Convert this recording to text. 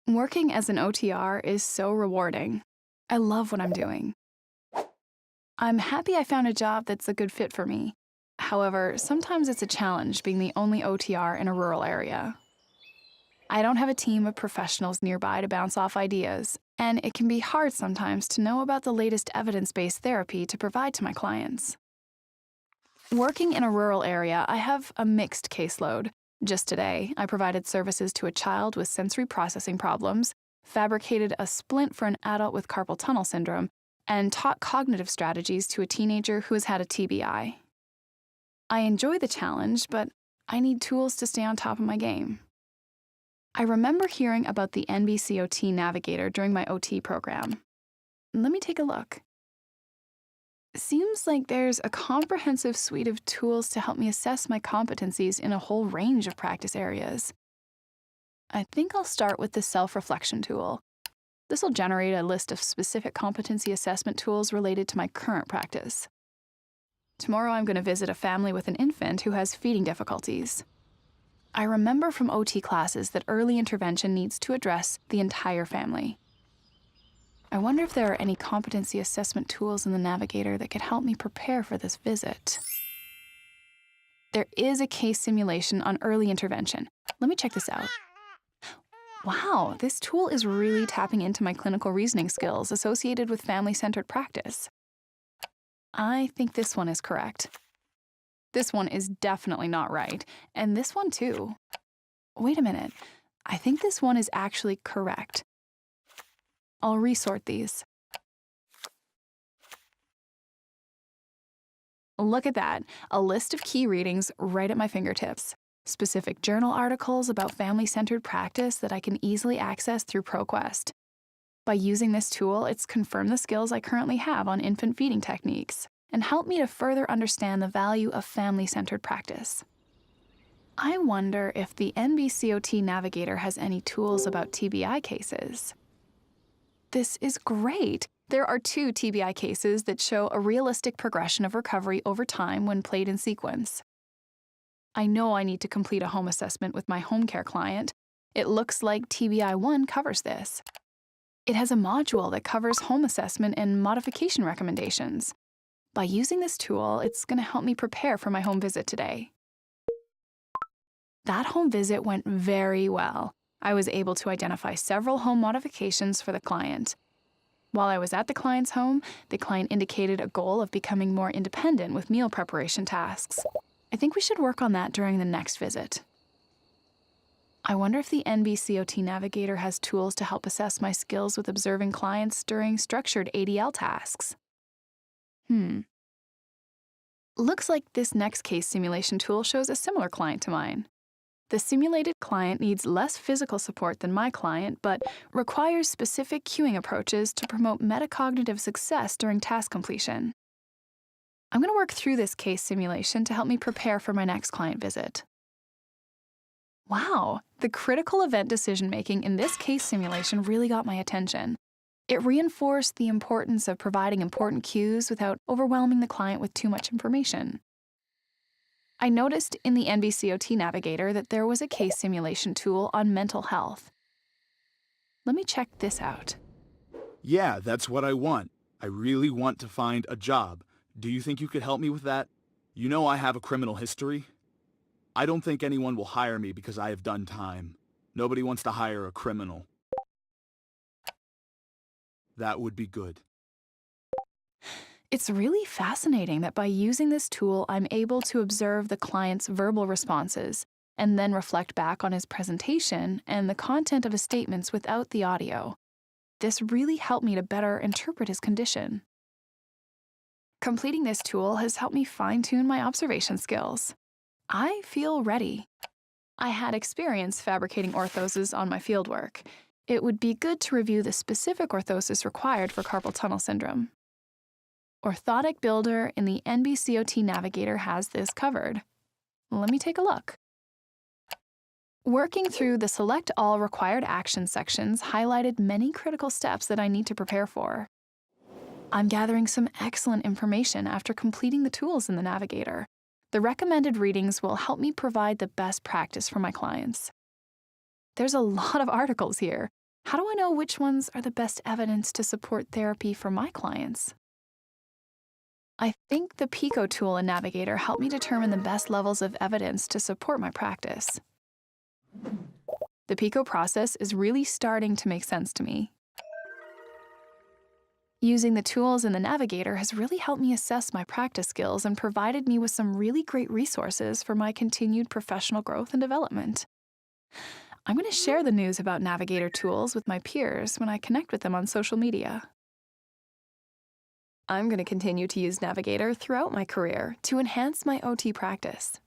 Working as an OTR is so rewarding. I love what I'm doing. I'm happy I found a job that's a good fit for me. However, sometimes it's a challenge being the only OTR in a rural area. I don't have a team of professionals nearby to bounce off ideas, and it can be hard sometimes to know about the latest evidence-based therapy to provide to my clients. Working in a rural area, I have a mixed caseload. Just today, I provided services to a child with sensory processing problems, fabricated a splint for an adult with carpal tunnel syndrome, and taught cognitive strategies to a teenager who has had a TBI. I enjoy the challenge, but I need tools to stay on top of my game. I remember hearing about the NBCOT Navigator during my OT program. Let me take a look. Seems like there's a comprehensive suite of tools to help me assess my competencies in a whole range of practice areas. I think I'll start with the self-reflection tool. This will generate a list of specific competency assessment tools related to my current practice. Tomorrow I'm going to visit a family with an infant who has feeding difficulties. I remember from OT classes that early intervention needs to address the entire family. I wonder if there are any competency assessment tools in the Navigator that could help me prepare for this visit. There is a case simulation on early intervention. Let me check this out. Wow, this tool is really tapping into my clinical reasoning skills associated with family-centered practice. I think this one is correct. This one is definitely not right, and this one too. Wait a minute, I think this one is actually correct. I'll resort these. Look at that, a list of key readings right at my fingertips. Specific journal articles about family-centered practice that I can easily access through ProQuest. By using this tool, it's confirmed the skills I currently have on infant feeding techniques and helped me to further understand the value of family-centered practice. I wonder if the NBCOT Navigator has any tools about TBI cases. This is great! There are 2 TBI cases that show a realistic progression of recovery over time when played in sequence. I know I need to complete a home assessment with my home care client. It looks like TBI-1 covers this. It has a module that covers home assessment and modification recommendations. By using this tool, it's going to help me prepare for my home visit today. That home visit went very well. I was able to identify several home modifications for the client. While I was at the client's home, the client indicated a goal of becoming more independent with meal preparation tasks. I think we should work on that during the next visit. I wonder if the NBCOT Navigator has tools to help assess my skills with observing clients during structured ADL tasks. Looks like this next case simulation tool shows a similar client to mine. The simulated client needs less physical support than my client, but requires specific cueing approaches to promote metacognitive success during task completion. I'm going to work through this case simulation to help me prepare for my next client visit. Wow, the critical event decision-making in this case simulation really got my attention. It reinforced the importance of providing important cues without overwhelming the client with too much information. I noticed in the NBCOT Navigator that there was a case simulation tool on mental health. Let me check this out. Yeah, that's what I want. I really want to find a job. Do you think you could help me with that? You know I have a criminal history. I don't think anyone will hire me because I have done time. Nobody wants to hire a criminal. That would be good. It's really fascinating that by using this tool, I'm able to observe the client's verbal responses and then reflect back on his presentation and the content of his statements without the audio. This really helped me to better interpret his condition. Completing this tool has helped me fine-tune my observation skills. I feel ready. I had experience fabricating orthoses on my fieldwork. It would be good to review the specific orthosis required for carpal tunnel syndrome. Orthotic Builder in the NBCOT Navigator has this covered. Let me take a look. Working through the Select All Required Action sections highlighted many critical steps that I need to prepare for. I'm gathering some excellent information after completing the tools in the Navigator. The recommended readings will help me provide the best practice for my clients. There's a lot of articles here. How do I know which ones are the best evidence to support therapy for my clients? I think the PICO tool in Navigator helped me determine the best levels of evidence to support my practice. The PICO process is really starting to make sense to me. Using the tools in the Navigator has really helped me assess my practice skills and provided me with some really great resources for my continued professional growth and development. I'm going to share the news about Navigator tools with my peers when I connect with them on social media. I'm going to continue to use Navigator throughout my career to enhance my OT practice.